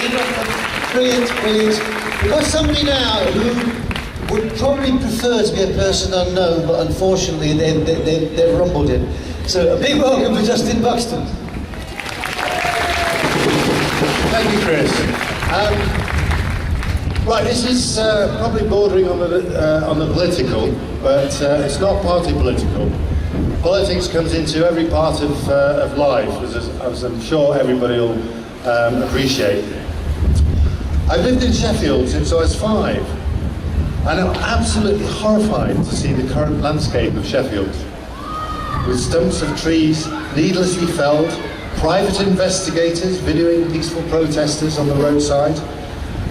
Brilliant, brilliant. We've got somebody now who would probably prefer to be a person unknown, but unfortunately they've rumbled in. So a big welcome for Justin Buxton. Thank you, Chris. Right, this is probably bordering on the political, but it's not party political. Politics comes into every part of life, as I'm sure everybody will appreciate. I've lived in Sheffield since I was 5, and I'm absolutely horrified to see the current landscape of Sheffield, with stumps of trees needlessly felled, private investigators videoing peaceful protesters on the roadside,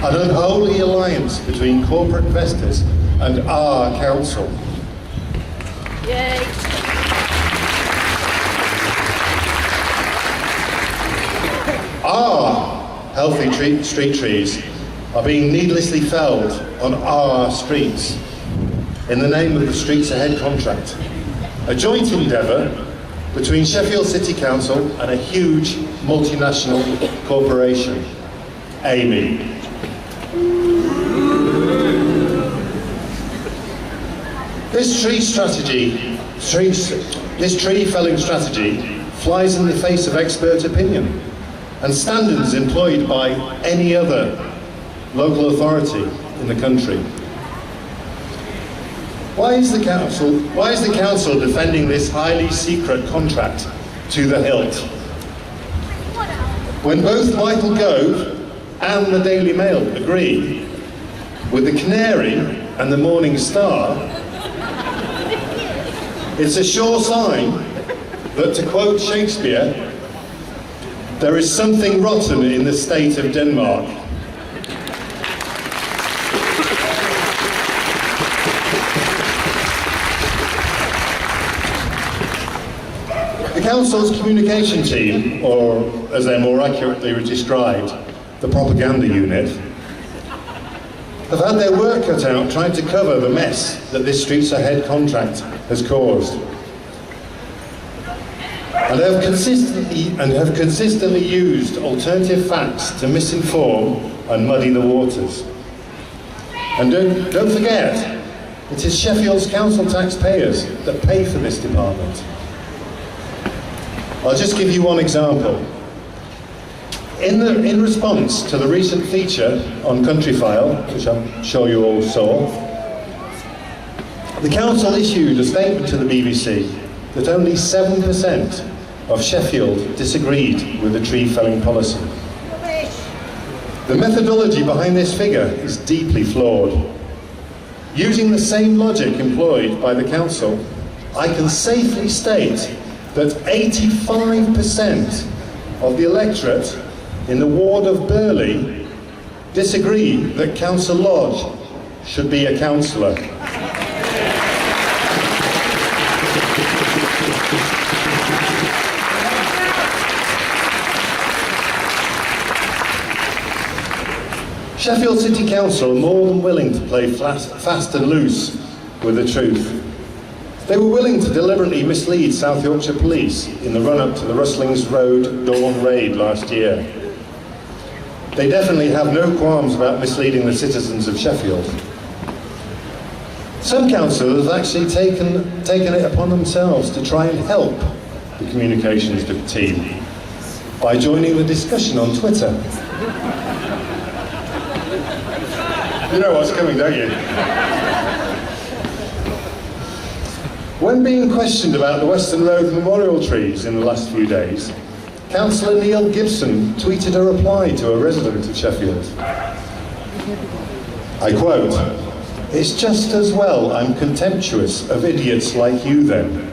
an unholy alliance between corporate investors and our council. Yay! Our healthy street trees are being needlessly felled on our streets in the name of the Streets Ahead contract, a joint endeavour between Sheffield City Council and a huge multinational corporation, Amy. This tree felling strategy flies in the face of expert opinion and standards employed by any other local authority in the country. Why is the council defending this highly secret contract to the hilt? When both Michael Gove and the Daily Mail agree with the Canary and the Morning Star, it's a sure sign that, to quote Shakespeare, there is something rotten in the state of Denmark. The council's communication team, or as they're more accurately described, the propaganda unit, have had their work cut out trying to cover the mess that this Streets Ahead contract has caused. And have consistently used alternative facts to misinform and muddy the waters. And don't forget, it is Sheffield's council taxpayers that pay for this department. I'll just give you one example. In response to the recent feature on Countryfile, which I'm sure you all saw, the council issued a statement to the BBC that only 7% of Sheffield disagreed with the tree felling policy. The methodology behind this figure is deeply flawed. Using the same logic employed by the council, I can safely state that 85% of the electorate in the ward of Burley disagree that Councillor Lodge should be a councillor. Sheffield City Council are more than willing to play fast and loose with the truth. They were willing to deliberately mislead South Yorkshire Police in the run-up to the Rustlings Road dawn raid last year. They definitely have no qualms about misleading the citizens of Sheffield. Some councillors have actually taken it upon themselves to try and help the communications team by joining the discussion on Twitter. You know what's coming, don't you? When being questioned about the Western Road memorial trees in the last few days, Councillor Neil Gibson tweeted a reply to a resident of Sheffield. I quote, "It's just as well I'm contemptuous of idiots like you then.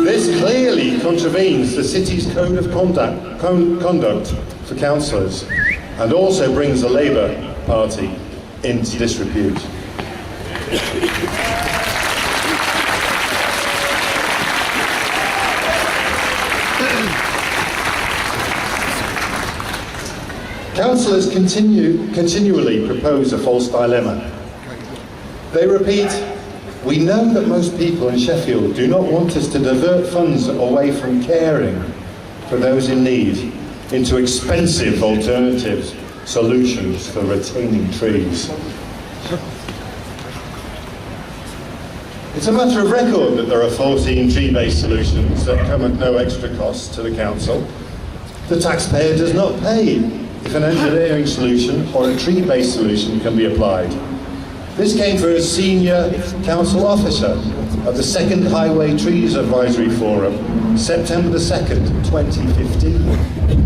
This clearly contravenes the city's code of conduct for councillors and also brings the Labour Party into disrepute." Councillors continually propose a false dilemma. They repeat, "We know that most people in Sheffield do not want us to divert funds away from caring for those in need, into expensive alternative solutions for retaining trees. It's a matter of record that there are 14 tree-based solutions that come at no extra cost to the council. The taxpayer does not pay if an engineering solution or a tree-based solution can be applied. This came from a senior council officer at the Second Highway Trees Advisory Forum, September the 2nd, 2015.